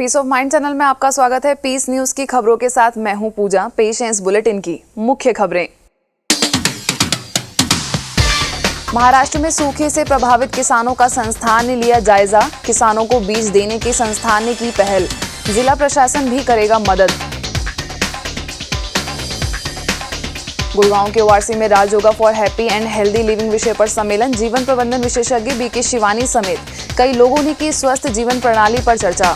Piece of mind channel में आपका स्वागत है। पीस न्यूज की खबरों के साथ मैं हूं पूजा। पेश है इस बुलेटिन की मुख्य खबरें। महाराष्ट्र में सूखे से प्रभावित किसानों का संस्थान ने लिया जायजा। किसानों को बीज देने की संस्थान ने की पहल। जिला प्रशासन भी करेगा मदद। गुड़गांव के ओआरसी में Rajyoga for happy and healthy living विषय पर सम्मेलन। जीवन प्रबंधन विशेषज्ञ बीके शिवानी समेत कई लोगों ने की स्वस्थ जीवन प्रणाली पर चर्चा।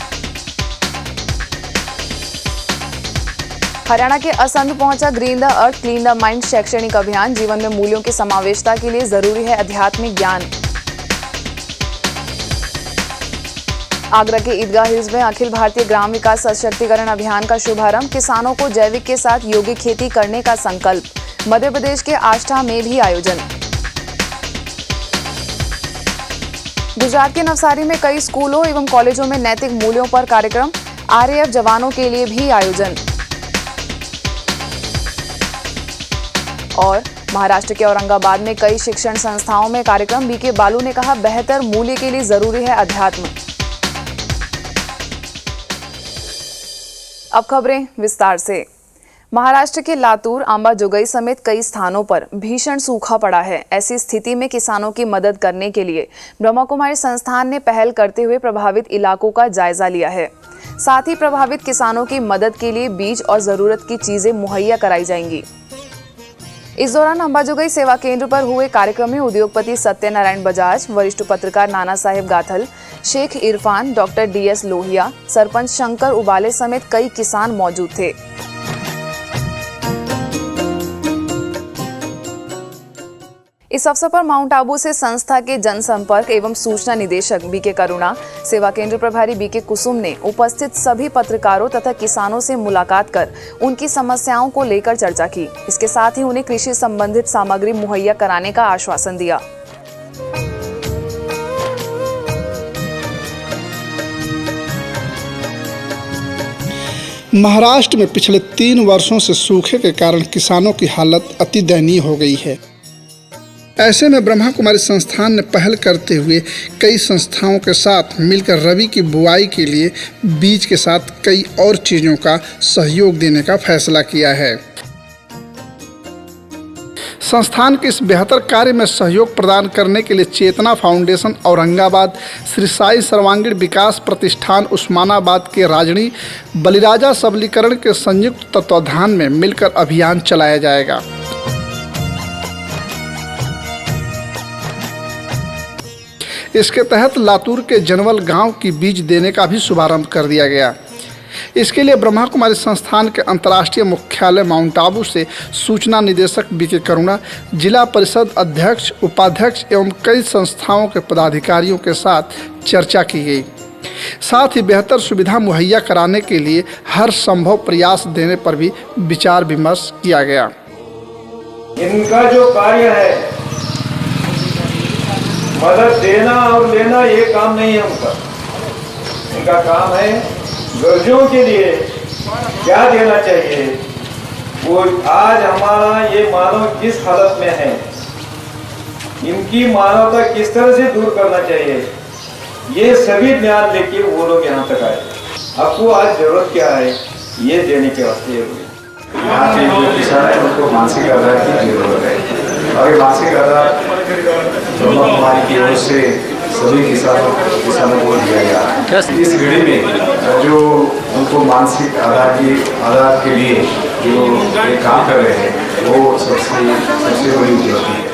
हरियाणा के असंध पहुंचा green the earth clean the mind शैक्षणिक अभियान। जीवन में मूल्यों की समावेशता के लिए जरूरी है आध्यात्मिक ज्ञान। आगरा के ईदगाह हिल्स में अखिल भारतीय ग्राम विकास सशक्तिकरण अभियान का शुभारंभ। किसानों को जैविक के साथ यौगिक खेती करने का संकल्प। मध्य प्रदेश के आष्टा में भी आयोजन। गुजरात के नवसारी में कई स्कूलों एवं कॉलेजों में नैतिक मूल्यों पर कार्यक्रम। आरएएफ जवानों के लिए भी आयोजन। और महाराष्ट्र के औरंगाबाद में कई शिक्षण संस्थाओं में कार्यक्रम। बीके बालू ने कहा, बेहतर मूल्य के लिए जरूरी है अध्यात्म। अब खबरें विस्तार से। महाराष्ट्र के लातूर, अंबाजोगाई समेत कई स्थानों पर भीषण सूखा पड़ा है। ऐसी स्थिति में किसानों की मदद करने के लिए ब्रह्मा कुमारी संस्थान ने पहल करते हुए प्रभावित इलाकों का जायजा लिया है। साथ ही प्रभावित किसानों की मदद के लिए बीज और जरूरत की चीजें मुहैया कराई जाएंगी। इस दौरान अंबाजोगाई सेवा केंद्र पर हुए कार्यक्रम में उद्योगपति सत्यनारायण बजाज, वरिष्ठ पत्रकार नाना साहेब गाथल, शेख इरफान, डॉक्टर डीएस लोहिया, सरपंच शंकर उबाले समेत कई किसान मौजूद थे। इस अवसर पर माउंट आबू से संस्था के जनसंपर्क एवं सूचना निदेशक बीके करुणा, सेवा केंद्र प्रभारी बीके कुसुम ने उपस्थित सभी पत्रकारों तथा किसानों से मुलाकात कर उनकी समस्याओं को लेकर चर्चा की। इसके साथ ही उन्हें कृषि संबंधित सामग्री मुहैया कराने का आश्वासन दिया। महाराष्ट्र में पिछले 3 वर्षों से सूखे के कारण किसानों की हालत अति दयनीय हो गई है। ऐसे में ब्रह्मा कुमारी संस्थान ने पहल करते हुए कई संस्थाओं के साथ मिलकर रबी की बुआई के लिए बीज के साथ कई और चीज़ों का सहयोग देने का फैसला किया है। संस्थान के इस बेहतर कार्य में सहयोग प्रदान करने के लिए चेतना फाउंडेशन औरंगाबाद, श्री साई सर्वांगीण विकास प्रतिष्ठान उस्मानाबाद के राजनी बलिराजा सबलीकरण के संयुक्त तत्वाधान में मिलकर अभियान चलाया जाएगा। इसके तहत लातूर के जनवल गांव की बीज देने का भी शुभारंभ कर दिया गया। इसके लिए ब्रह्मा कुमारी संस्थान के अंतर्राष्ट्रीय मुख्यालय माउंट आबू से सूचना निदेशक बीके करुणा, जिला परिषद अध्यक्ष, उपाध्यक्ष एवं कई संस्थाओं के पदाधिकारियों के साथ चर्चा की गई। साथ ही बेहतर सुविधा मुहैया कराने के लिए हर संभव प्रयास देने पर भी विचार विमर्श किया गया। इनका जो कार्य है मदद देना और लेना, ये काम नहीं है उनका। इनका काम है गर्जों के लिए क्या देना चाहिए। वो आज हमारा ये मानव जिस हालत में है, इनकी मानवता किस तरह से दूर करना चाहिए, ये सभी ज्ञान लेके वो लोग यहाँ तक आए। आपको आज जरूरत क्या है, ये देने के वास्ते हुए। यहाँ के जो किसान है उनको मानसिक आधार की जरूरत है और ये मानसिक आधार ब्रह्मा कुमारी की ओर से सभी किसानों को दिया गया है। इस घड़ी में जो उनको मानसिक आधार के लिए जो ये काम कर रहे हैं वो सबसे बड़ी उपलब्धि है।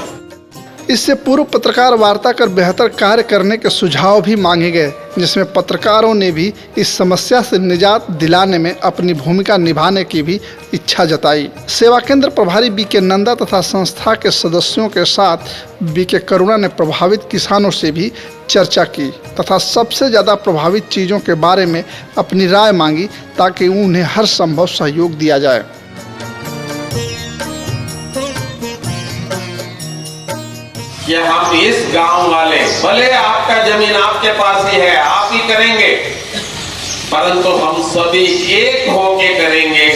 इससे पूर्व पत्रकार वार्ता कर बेहतर कार्य करने के सुझाव भी मांगे गए, जिसमें पत्रकारों ने भी इस समस्या से निजात दिलाने में अपनी भूमिका निभाने की भी इच्छा जताई। सेवा केंद्र प्रभारी बीके नंदा तथा संस्था के सदस्यों के साथ बीके करुणा ने प्रभावित किसानों से भी चर्चा की तथा सबसे ज़्यादा प्रभावित चीज़ों के बारे में अपनी राय मांगी ताकि उन्हें हर संभव सहयोग दिया जाए। कि हम इस गांव वाले, भले आपका जमीन आपके पास ही है, आप ही करेंगे, परंतु हम सभी एक होके करेंगे।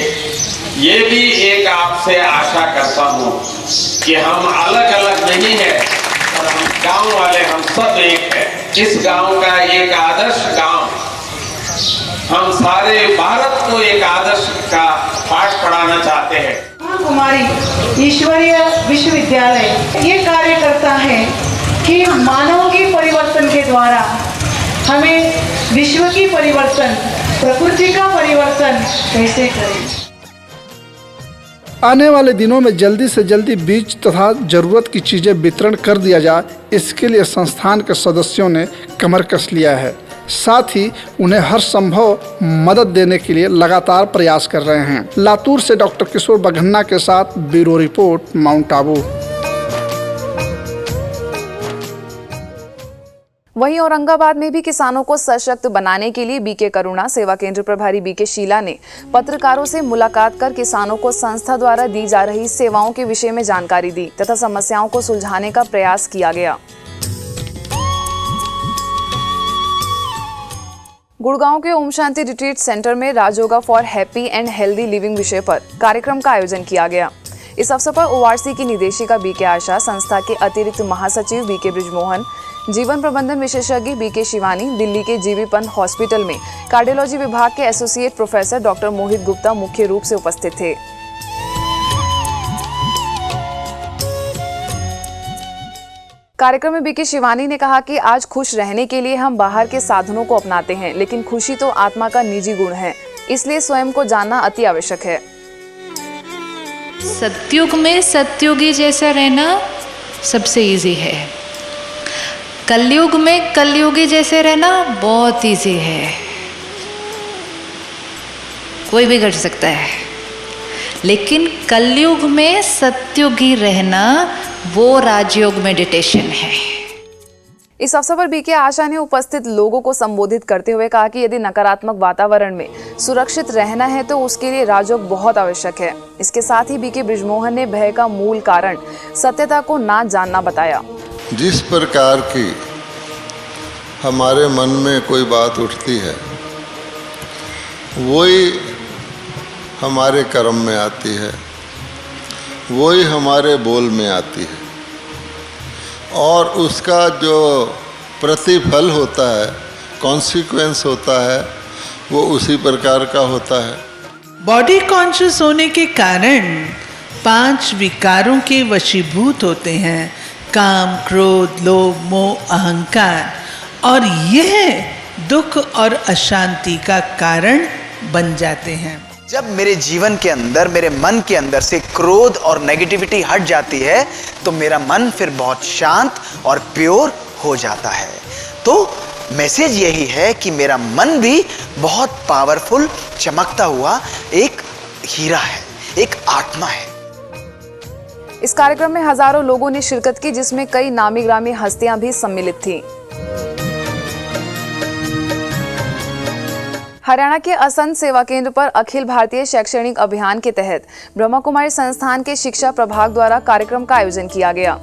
ये भी एक आपसे आशा करता हूं कि हम अलग अलग नहीं है, पर हम गांव वाले हम सब एक है। इस गांव का एक आदर्श गांव हम सारे भारत को एक आदर्श का पाठ पढ़ाना चाहते हैं। कुमारी ईश्वरीय विश्वविद्यालय ये कार्य करता है कि मानव के परिवर्तन के द्वारा हमें विश्व की परिवर्तन, प्रकृति का परिवर्तन कैसे करें। आने वाले दिनों में जल्दी से जल्दी बीज तथा जरूरत की चीजें वितरण कर दिया जाए, इसके लिए संस्थान के सदस्यों ने कमर कस लिया है। साथ ही उन्हें हर संभव मदद देने के लिए लगातार प्रयास कर रहे हैं। लातूर से डॉक्टर किशोर बघन्ना के साथ ब्यूरो रिपोर्ट, माउंट आबू। वहीं औरंगाबाद में भी किसानों को सशक्त बनाने के लिए बीके करुणा सेवा केंद्र प्रभारी बीके शीला ने पत्रकारों से मुलाकात कर किसानों को संस्था द्वारा दी जा रही सेवाओं के विषय में जानकारी दी तथा समस्याओं को सुलझाने का प्रयास किया गया। गुड़गांव के ओम शांति रिट्रीट सेंटर में Rajyoga for happy and healthy living विषय पर कार्यक्रम का आयोजन किया गया। इस अवसर पर ओआरसी की निदेशिका बीके आशा, संस्था के अतिरिक्त महासचिव बीके ब्रिजमोहन, जीवन प्रबंधन विशेषज्ञ बीके शिवानी, दिल्ली के जीबी पंत हॉस्पिटल में कार्डियोलॉजी विभाग के एसोसिएट प्रोफेसर डॉक्टर मोहित गुप्ता मुख्य रूप से उपस्थित थे। कार्यक्रम में बीके शिवानी ने कहा कि आज खुश रहने के लिए हम बाहर के साधनों को अपनाते हैं, लेकिन खुशी तो आत्मा का निजी गुण है, इसलिए स्वयं को जानना अति आवश्यक है। सत्युग में सत्युगी जैसा रहना सबसे इजी है। कलयुग में कलयुगी जैसे रहना बहुत इजी है, कोई भी कर सकता है। लेकिन कलयुग में सत्युगी रहना वो राजयोग मेडिटेशन है। इस अवसर पर बीके आशा ने उपस्थित लोगों को संबोधित करते हुए कहा कि यदि नकारात्मक वातावरण में सुरक्षित रहना है तो उसके लिए राजयोग बहुत आवश्यक है। इसके साथ ही बीके ब्रिजमोहन ने भय का मूल कारण सत्यता को ना जानना बताया। जिस प्रकार की हमारे मन में कोई बात उठती है वही हमारे कर्म में आती है, वही हमारे बोल में आती है और उसका जो प्रतिफल होता है, कॉन्सिक्वेंस होता है, वो उसी प्रकार का होता है। बॉडी कॉन्शियस होने के कारण 5 विकारों के वशीभूत होते हैं, काम, क्रोध, लोभ, मोह, अहंकार, और यह दुख और अशांति का कारण बन जाते हैं। जब मेरे जीवन के अंदर, मेरे मन के अंदर से क्रोध और नेगेटिविटी हट जाती है तो मेरा मन फिर बहुत शांत और प्योर हो जाता है। तो मैसेज यही है कि मेरा मन भी बहुत पावरफुल, चमकता हुआ एक हीरा है, एक आत्मा है। इस कार्यक्रम में हजारों लोगों ने शिरकत की, जिसमें कई नामी ग्रामी हस्तियां भी सम्मिलित थीं। हरियाणा के असंध सेवा केंद्र पर अखिल भारतीय शैक्षणिक अभियान के तहत ब्रह्मा कुमारी संस्थान के शिक्षा प्रभाग द्वारा कार्यक्रम का आयोजन किया गया।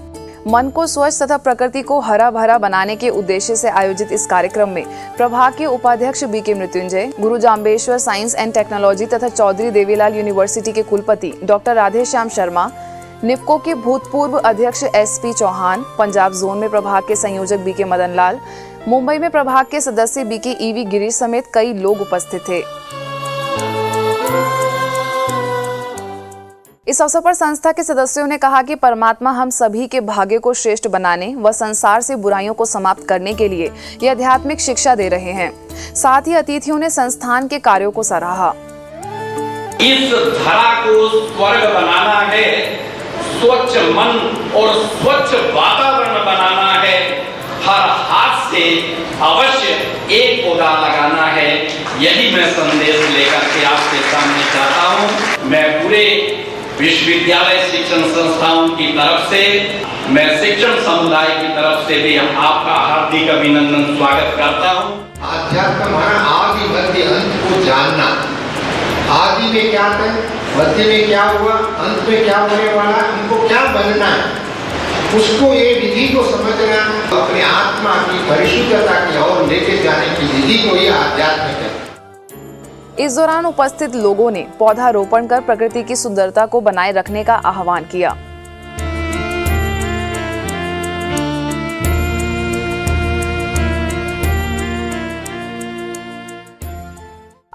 मन को स्वच्छ तथा प्रकृति को हरा भरा बनाने के उद्देश्य से आयोजित इस कार्यक्रम में प्रभाग के उपाध्यक्ष BK Mrityunjay, Guru Jambheshwar science and technology तथा चौधरी देवीलाल यूनिवर्सिटी के कुलपति डॉक्टर राधेश्याम शर्मा, निपको के भूतपूर्व अध्यक्ष एसपी चौहान, पंजाब जोन में प्रभाग के संयोजक बीके मदन लाल, मुंबई में प्रभाग के सदस्य बीके ईवी गिरीश समेत कई लोग उपस्थित थे। इस अवसर पर संस्था के सदस्यों ने कहा कि परमात्मा हम सभी के भाग्य को श्रेष्ठ बनाने व संसार से बुराइयों को समाप्त करने के लिए ये आध्यात्मिक शिक्षा दे रहे हैं। साथ ही अतिथियों ने संस्थान के कार्यों को सराहा। इस धरा को स्वर्ग बनाना है, स्वच्छ मन और स्वच्छ वातावरण बनाना है, हर हाथ से अवश्य एक पौधा लगाना है, यही मैं संदेश लेकर के आपके सामने चाहता हूँ। मैं पूरे विश्वविद्यालय शिक्षण संस्थाओं की तरफ से, मैं शिक्षण समुदाय की तरफ से भी आपका हार्दिक अभिनंदन स्वागत करता हूँ। आध्यात्म हमारा आदि मध्य अंत को जानना। आदि में क्या है, मध्य में क्या हुआ, अंत में क्या होने वाला, हमको क्या बनना है, उसको ये विधि को समझना, अपने आत्मा की परिशुद्धता की ओर लेके जाने की विधि को ये आध्यात्म है। इस दौरान उपस्थित लोगों ने पौधारोपण कर प्रकृति की सुंदरता को बनाए रखने का आह्वान किया।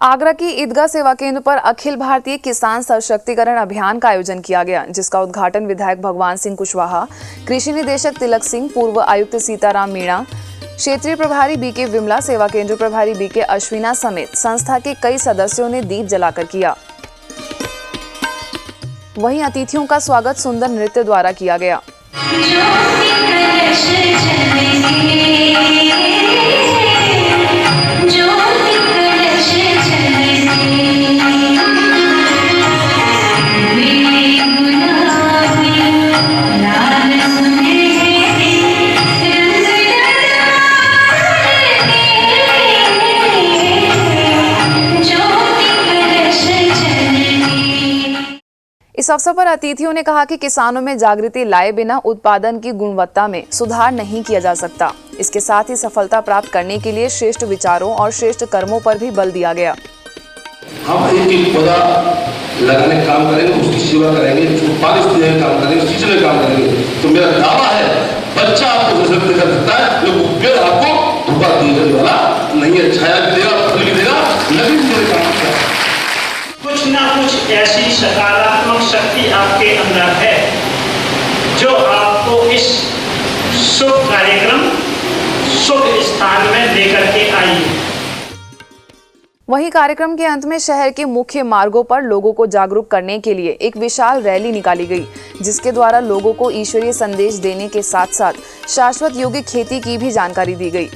आगरा की ईदगाह सेवा केंद्र पर अखिल भारतीय किसान सशक्तिकरण अभियान का आयोजन किया गया, जिसका उद्घाटन विधायक भगवान सिंह कुशवाहा, कृषि निदेशक तिलक सिंह, पूर्व आयुक्त सीताराम मीणा, क्षेत्रीय प्रभारी बीके विमला, सेवा केंद्र प्रभारी बीके अश्विना समेत संस्था के कई सदस्यों ने दीप जलाकर किया। वहीं अतिथियों का स्वागत सुंदर नृत्य द्वारा किया गया। इस अवसर पर अतिथियों ने कहा कि किसानों में जागृति लाए बिना उत्पादन की गुणवत्ता में सुधार नहीं किया जा सकता। इसके साथ ही सफलता प्राप्त करने के लिए श्रेष्ठ विचारों और श्रेष्ठ कर्मों पर भी बल दिया गया। हम एक पौधा लगाने का काम करेंगे, उसकी सेवा करेंगे, उसको पानी देने का काम करेंगे, सिंचाई का काम करेंगे, तो मेरा दावा है बच्चा आपको सशक्त कर सकता है, लेकिन पेड़ आपको धोखा देने वाला नहीं है, छाया भी देगा, फल भी देगा, लकड़ी भी देगा। कुछ ना कुछ ऐसी सकारात्मक शक्ति आपके अंदर है जो आपको इस शुभ कार्यक्रम, शुभ स्थान में लेकर के आई है। वहीं कार्यक्रम के अंत में शहर के मुख्य मार्गों पर लोगों को जागरूक करने के लिए एक विशाल रैली निकाली गई, जिसके द्वारा लोगों को ईश्वरीय संदेश देने के साथ साथ शाश्वत योगिक खेती की भी जानकारी दी गई।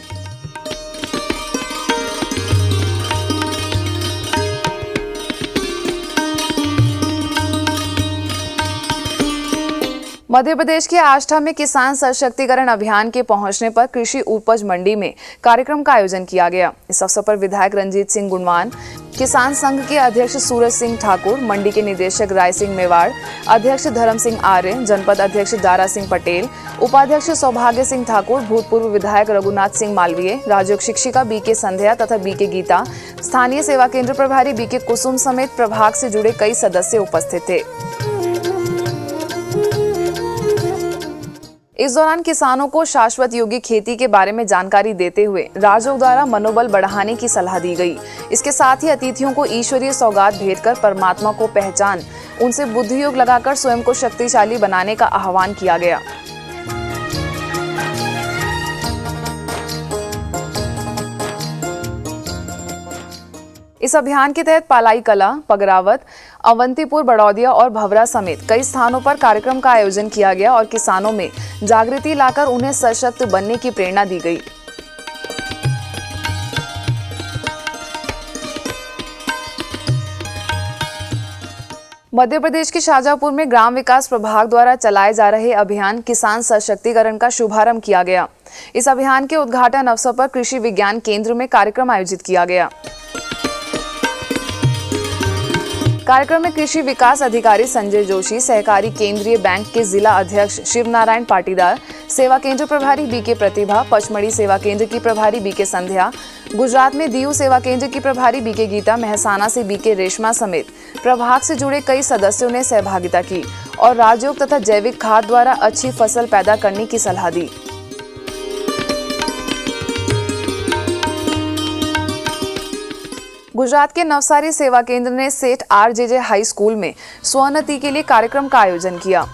मध्य प्रदेश के आष्टा में किसान सशक्तिकरण अभियान के पहुंचने पर कृषि उपज मंडी में कार्यक्रम का आयोजन किया गया। इस अवसर पर विधायक रंजीत सिंह गुणवान, किसान संघ के अध्यक्ष सूरज सिंह ठाकुर, मंडी के निदेशक राय सिंह मेवाड़, अध्यक्ष धर्म सिंह आर्य, जनपद अध्यक्ष दारा सिंह पटेल, उपाध्यक्ष सौभाग्य सिंह ठाकुर, भूतपूर्व विधायक रघुनाथ सिंह मालवीय, राजयोग शिक्षिका बीके संध्या तथा बीके गीता, स्थानीय सेवा केंद्र प्रभारी बीके कुसुम समेत प्रभाग से जुड़े कई सदस्य उपस्थित थे। इस दौरान किसानों को शाश्वत योगिक खेती के बारे में जानकारी देते हुए राजयोग द्वारा मनोबल बढ़ाने की सलाह दी गई। इसके साथ ही अतिथियों को ईश्वरीय सौगात भेंट कर परमात्मा को पहचान, उनसे बुद्धि योग लगाकर स्वयं को शक्तिशाली बनाने का आह्वान किया गया। इस अभियान के तहत पालाई कला, पगरावत, अवंतीपुर, बड़ौदिया और भवरा समेत कई स्थानों पर कार्यक्रम का आयोजन किया गया और किसानों में जागृति लाकर उन्हें सशक्त बनने की प्रेरणा दी गई। मध्य प्रदेश के शाजापुर में ग्राम विकास प्रभाग द्वारा चलाए जा रहे अभियान किसान सशक्तिकरण का शुभारंभ किया गया। इस अभियान के उद्घाटन अवसर पर कृषि विज्ञान केंद्र में कार्यक्रम आयोजित किया गया। कार्यक्रम में कृषि विकास अधिकारी संजय जोशी, सहकारी केंद्रीय बैंक के जिला अध्यक्ष शिव नारायण पाटीदार, सेवा केंद्र प्रभारी बीके प्रतिभा, पचमढ़ी सेवा केंद्र की प्रभारी बीके संध्या, गुजरात में दीव सेवा केंद्र की प्रभारी बीके गीता, मेहसाना से बीके रेशमा समेत प्रभाग से जुड़े कई सदस्यों ने सहभागिता की और राजयोग तथा जैविक खाद द्वारा अच्छी फसल पैदा करने की सलाह दी। गुजरात के नवसारी सेवा केंद्र ने सेठ आरजेजे हाई स्कूल में स्वोन्नति के लिए कार्यक्रम का आयोजन किया।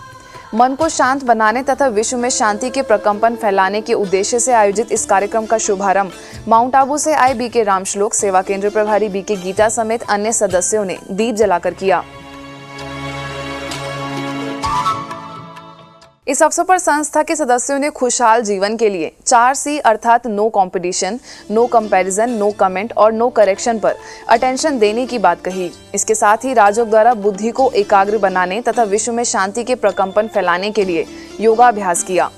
मन को शांत बनाने तथा विश्व में शांति के प्रकंपन फैलाने के उद्देश्य से आयोजित इस कार्यक्रम का शुभारंभ माउंट आबू से आए बीके रामश्लोक, सेवा केंद्र प्रभारी बीके गीता समेत अन्य सदस्यों ने दीप जलाकर किया। इस अवसर पर संस्था के सदस्यों ने खुशहाल जीवन के लिए 4C अर्थात no competition, no comparison, no comment और नो करेक्शन पर अटेंशन देने की बात कही। इसके साथ ही राजयोग द्वारा बुद्धि को एकाग्र बनाने तथा विश्व में शांति के प्रकंपन फैलाने के लिए योगाभ्यास किया।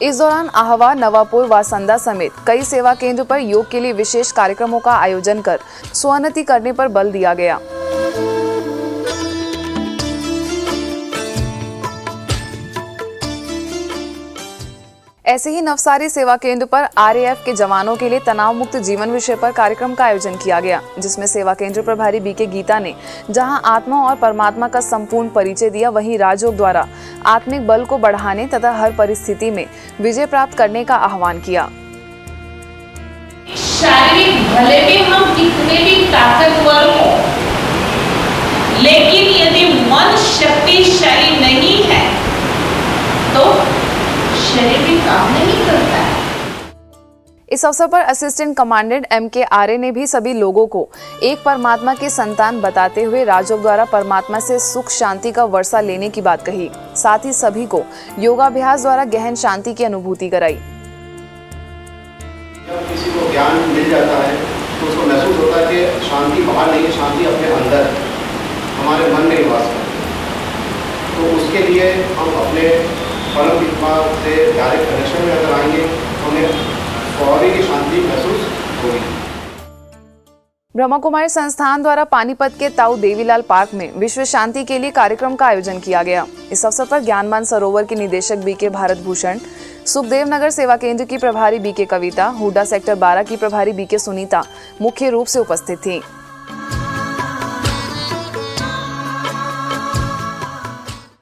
इस दौरान आहवा, नवापुर, वासंदा समेत कई सेवा केंद्र पर योग के लिए विशेष कार्यक्रमों का आयोजन कर स्वोन्नति करने पर बल दिया गया। ऐसे ही नवसारी सेवा केंद्र पर RAF के जवानों के लिए तनाव मुक्त जीवन विषय पर कार्यक्रम का आयोजन किया गया, जिसमें सेवा केंद्र प्रभारी बीके गीता ने जहां आत्मा और परमात्मा का संपूर्ण परिचय दिया, वहीं राजयोग द्वारा आत्मिक बल को बढ़ाने तथा हर परिस्थिति में विजय प्राप्त करने का आह्वान किया। भले भी हम कितने भी ताकतवर हो, लेकिन यदि मन शक्तिशाली नहीं है तो शरीर भी काम नहीं करता है। इस अवसर पर असिस्टेंट कमांडेंट MK आर्य ने भी सभी लोगों को एक परमात्मा के संतान बताते हुए राजयोग द्वारा परमात्मा से सुख शांति का वर्षा लेने की बात कही। साथ ही सभी को योगाभ्यास द्वारा गहन शांति की अनुभूति कराई। जब किसी को ज्ञान मिल जाता है तो उसको महसूस होता है कि शांति बाहर नहीं है, शांति अपने अंदर हमारे मन में निवास करती है। तो उसके लिए हम अपने परम पिता से डायरेक्ट कनेक्शन में अगर आएंगे तो हमें फौरी की शांति महसूस होगी। ब्रह्मा कुमारी संस्थान द्वारा पानीपत के ताऊ देवीलाल पार्क में विश्व शांति के लिए कार्यक्रम का आयोजन किया गया। इस अवसर पर ज्ञानमान सरोवर के निदेशक BK भारत भूषण, सुखदेव नगर सेवा केंद्र की प्रभारी BK कविता, हुडा सेक्टर 12 की प्रभारी BK सुनीता मुख्य रूप से उपस्थित थी।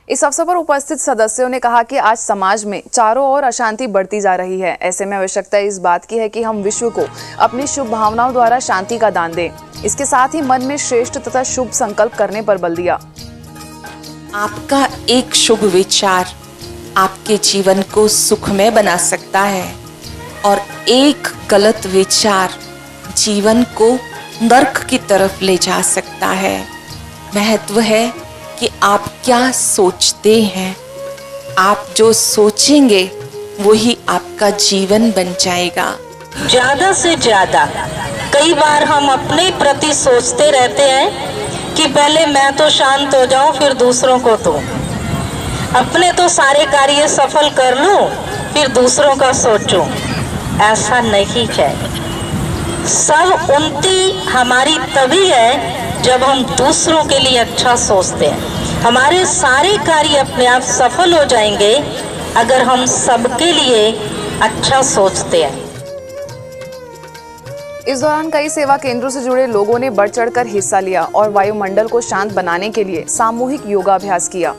इस अवसर पर उपस्थित सदस्यों ने कहा कि आज समाज में चारों ओर अशांति बढ़ती जा रही है। ऐसे में आवश्यकता इस बात की है कि हम विश्व को अपनी शुभ भावनाओं द्वारा शांति का दान दें। इसके साथ ही मन में श्रेष्ठ तथा शुभ संकल्प करने पर बल दिया। आपका एक शुभ विचार आपके जीवन को सुखमय बना सकता है और एक गलत विचार जीवन को नर्क की तरफ ले जा सकता है। महत्व है कि आप क्या सोचते हैं। आप जो सोचेंगे वही आपका जीवन बन जाएगा। ज्यादा से ज्यादा कई बार हम अपने प्रति सोचते रहते हैं कि पहले मैं तो शांत हो जाऊं फिर दूसरों को तो, अपने तो सारे कार्य सफल कर लूं फिर दूसरों का सोचूं। ऐसा नहीं है। सब उन्नति हमारी तभी है जब हम दूसरों के लिए अच्छा सोचते हैं। हमारे सारे कार्य अपने आप सफल हो जाएंगे अगर हम सबके लिए अच्छा सोचते हैं। इस दौरान कई सेवा केंद्रों से जुड़े लोगों ने बढ़ चढ़कर हिस्सा लिया और वायुमंडल को शांत बनाने के लिए सामूहिक योगाभ्यास किया।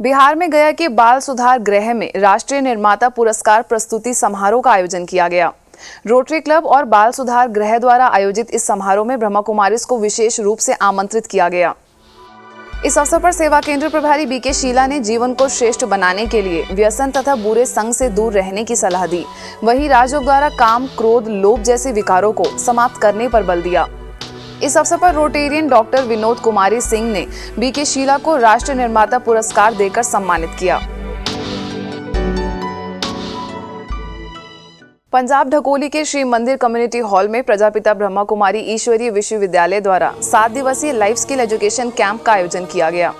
बिहार में गया के बाल सुधार गृह में राष्ट्रीय निर्माता पुरस्कार प्रस्तुति समारोह का आयोजन किया गया। रोटरी क्लब और बाल सुधार गृह द्वारा आयोजित इस समारोह में ब्रह्मा कुमारीज को विशेष रूप से आमंत्रित किया गया। इस अवसर पर सेवा केंद्र प्रभारी BK शीला ने जीवन को श्रेष्ठ बनाने के लिए व्यसन तथा बुरे संग से दूर रहने की सलाह दी। वहीं राजयोग द्वारा काम, क्रोध, लोभ जैसे विकारों को समाप्त करने पर बल दिया। इस अवसर पर रोटेरियन डॉक्टर विनोद कुमारी सिंह ने BK शीला को राष्ट्रीय निर्माता पुरस्कार देकर सम्मानित किया। पंजाब ढकोली के श्री मंदिर कम्युनिटी हॉल में प्रजापिता ब्रह्मा कुमारी ईश्वरीय विश्वविद्यालय द्वारा 7 दिवसीय लाइफ स्किल एजुकेशन कैंप का आयोजन किया गया।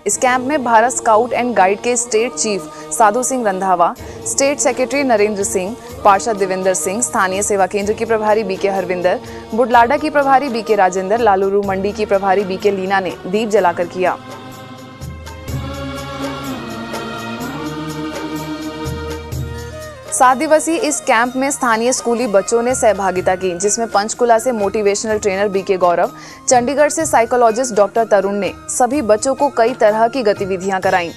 इस कैंप में भारत स्काउट एंड गाइड के state chief Sadhu Singh Randhawa, state secretary Narendra Singh, पार्षद देवेंद्र सिंह, स्थानीय सेवा केंद्र की प्रभारी BK हरविंदर, बुढलाडा की प्रभारी BK राजेंद्र, लालूरू मंडी की प्रभारी BK लीना ने दीप जलाकर किया। सात दिवसीय इस कैंप में स्थानीय स्कूली बच्चों ने सहभागिता की, जिसमें पंचकुला से मोटिवेशनल ट्रेनर BK गौरव, चंडीगढ़ से साइकोलॉजिस्ट डॉक्टर तरुण ने सभी बच्चों को कई तरह की गतिविधियां कराईं।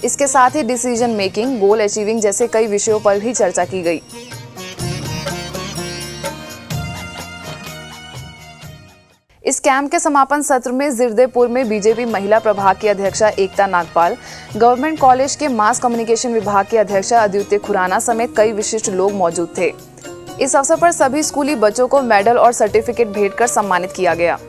इसके साथ ही डिसीजन मेकिंग, गोल अचीविंग जैसे कई विषयों पर भी चर्चा की गई। इस कैंप के समापन सत्र में जिरदेपुर में बीजेपी महिला प्रभाग की अध्यक्षा एकता नागपाल, गवर्नमेंट कॉलेज के मास कम्युनिकेशन विभाग के अध्यक्षा अद्वितीय खुराना समेत कई विशिष्ट लोग मौजूद थे। इस अवसर पर सभी स्कूली बच्चों को मेडल और सर्टिफिकेट भेंट कर सम्मानित किया गया।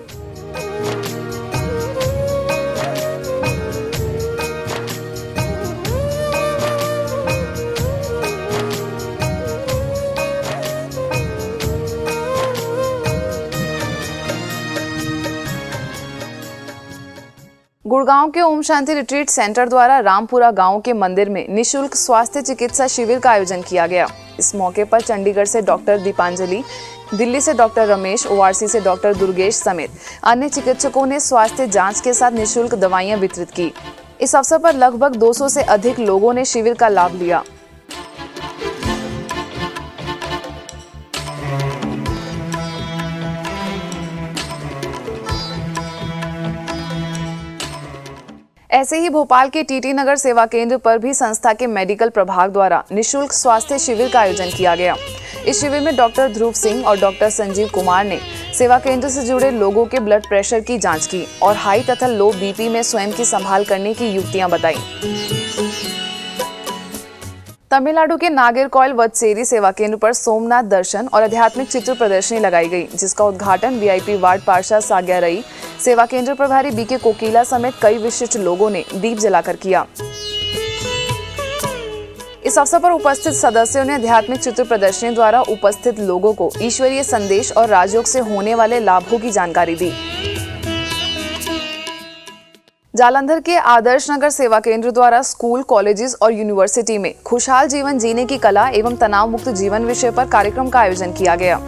गुड़गांव के ओम शांति रिट्रीट सेंटर द्वारा रामपुरा गांव के मंदिर में निशुल्क स्वास्थ्य चिकित्सा शिविर का आयोजन किया गया। इस मौके पर चंडीगढ़ से डॉक्टर दीपांजलि, दिल्ली से डॉक्टर रमेश, ORC से डॉक्टर दुर्गेश समेत अन्य चिकित्सकों ने स्वास्थ्य जांच के साथ निशुल्क दवाइयां वितरित की। इस अवसर पर लगभग 200 से अधिक लोगों ने शिविर का लाभ लिया। ऐसे ही भोपाल के टीटी नगर सेवा केंद्र पर भी संस्था के मेडिकल प्रभाग द्वारा निशुल्क स्वास्थ्य शिविर का आयोजन किया गया। इस शिविर में डॉक्टर ध्रुव सिंह और डॉक्टर संजीव कुमार ने सेवा केंद्र से जुड़े लोगों के ब्लड प्रेशर की जांच की और हाई तथा लो बीपी में स्वयं की संभाल करने की युक्तियां बताई। तमिलनाडु के नागरकोइल वदसेरी सेवा केंद्र पर सोमनाथ दर्शन और आध्यात्मिक चित्र प्रदर्शनी लगाई गई, जिसका उद्घाटन वीआईपी वार्ड पार्षद साग्यारई, सेवा केंद्र प्रभारी बीके कोकिला समेत कई विशिष्ट लोगों ने दीप जलाकर किया। इस अवसर पर उपस्थित सदस्यों ने आध्यात्मिक चित्र प्रदर्शनी द्वारा उपस्थित लोगों को ईश्वरीय संदेश और राजयोग से होने वाले लाभों की जानकारी दी। जालंधर के आदर्श नगर सेवा केंद्र द्वारा स्कूल, कॉलेजेस और यूनिवर्सिटी में खुशहाल जीवन जीने की कला एवं तनाव मुक्त जीवन विषय पर कार्यक्रम का आयोजन किया गया।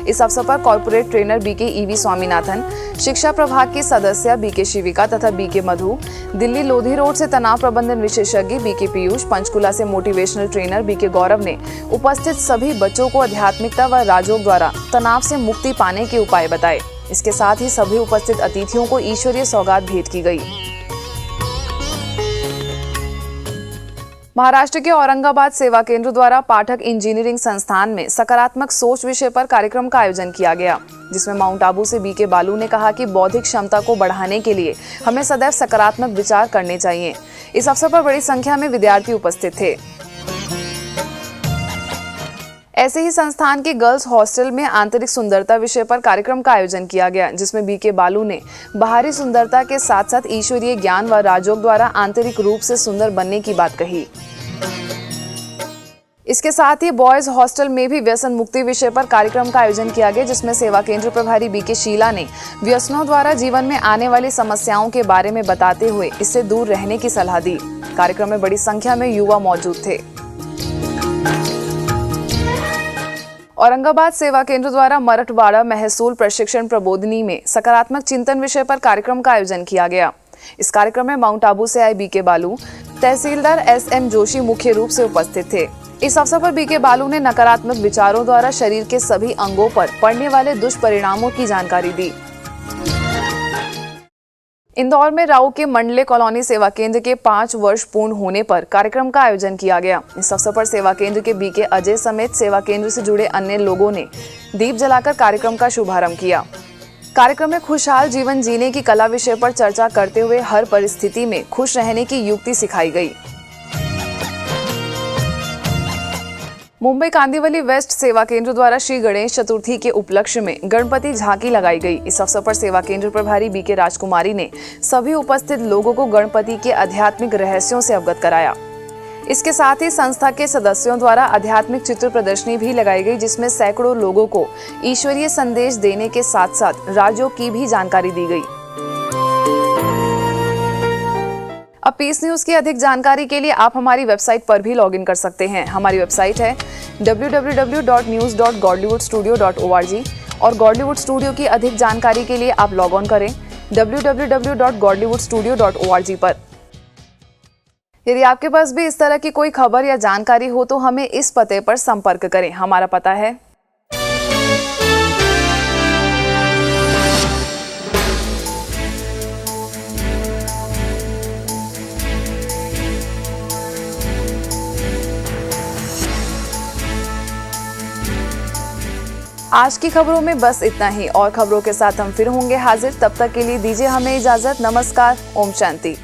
इस अवसर पर corporate trainer BK EV Swaminathan, शिक्षा प्रभाग की सदस्य बीके शिविका तथा बीके मधु, दिल्ली लोधी रोड से तनाव प्रबंधन विशेषज्ञ बीके पीयूष, पंचकुला से मोटिवेशनल ट्रेनर बीके गौरव ने उपस्थित सभी बच्चों को आध्यात्मिकता व राजयोग द्वारा तनाव से मुक्ति पाने के उपाय बताए। इसके साथ ही सभी उपस्थित अतिथियों को ईश्वरीय सौगात भेंट की गई। महाराष्ट्र के औरंगाबाद सेवा केंद्र द्वारा पाठक इंजीनियरिंग संस्थान में सकारात्मक सोच विषय पर कार्यक्रम का आयोजन किया गया, जिसमें माउंट आबू से बीके बालू ने कहा कि बौद्धिक क्षमता को बढ़ाने के लिए हमें सदैव सकारात्मक विचार करने चाहिए। इस अवसर पर बड़ी संख्या में विद्यार्थी उपस्थित थे। ऐसे ही संस्थान के गर्ल्स हॉस्टल में आंतरिक सुंदरता विषय पर कार्यक्रम का आयोजन किया गया, जिसमें बीके बालू ने बाहरी सुंदरता के साथ साथ ईश्वरीय ज्ञान व राजयोग द्वारा आंतरिक रूप से सुंदर बनने की बात कही। इसके साथ ही बॉयज हॉस्टल में भी व्यसन मुक्ति विषय पर कार्यक्रम का आयोजन किया गया, जिसमें सेवा केंद्र प्रभारी बीके शीला ने व्यसनों द्वारा जीवन में आने वाली समस्याओं के बारे में बताते हुए इससे दूर रहने की सलाह दी। कार्यक्रम में बड़ी संख्या में युवा मौजूद थे। औरंगाबाद सेवा केंद्र द्वारा मराठवाड़ा महसूल प्रशिक्षण प्रबोधिनी में सकारात्मक चिंतन विषय पर कार्यक्रम का आयोजन किया गया। इस कार्यक्रम में माउंट आबू से आए बीके बालू, तहसीलदार एसएम जोशी मुख्य रूप से उपस्थित थे। इस अवसर पर बीके बालू ने नकारात्मक विचारों द्वारा शरीर के सभी अंगों पर पड़ने वाले दुष्परिणामों की जानकारी दी। इंदौर में राऊ के मंडले कॉलोनी सेवा केंद्र के 5 वर्ष पूर्ण होने पर कार्यक्रम का आयोजन किया गया। इस अवसर पर सेवा केंद्र के बीके अजय समेत सेवा केंद्र से जुड़े अन्य लोगों ने दीप जलाकर कार्यक्रम का शुभारंभ किया। कार्यक्रम में खुशहाल जीवन जीने की कला विषय पर चर्चा करते हुए हर परिस्थिति में खुश रहने की युक्ति सिखाई गई। मुंबई कांदिवली वेस्ट सेवा केंद्र द्वारा श्री गणेश चतुर्थी के उपलक्ष्य में गणपति झांकी लगाई गई। इस अवसर पर सेवा केंद्र प्रभारी बीके राजकुमारी ने सभी उपस्थित लोगों को गणपति के आध्यात्मिक रहस्यों से अवगत कराया। इसके साथ ही संस्था के सदस्यों द्वारा आध्यात्मिक चित्र प्रदर्शनी भी लगाई गई, जिसमें सैकड़ों लोगों को ईश्वरीय संदेश देने के साथ साथ राजयोग की भी जानकारी दी गई। अब पीस न्यूज की अधिक जानकारी के लिए आप हमारी वेबसाइट पर भी लॉगिन कर सकते हैं। हमारी वेबसाइट है www.news.godlywoodstudio.org और गॉडलीवुड स्टूडियो की अधिक जानकारी के लिए आप लॉग ऑन करें www.godlywoodstudio.org पर। यदि आपके पास भी इस तरह की कोई खबर या जानकारी हो तो हमें इस पते पर संपर्क करें। हमारा पता है आज की खबरों में बस इतना ही और खबरों के साथ हम फिर होंगे हाजिर। तब तक के लिए दीजिए हमें इजाजत। नमस्कार। ओम शांति।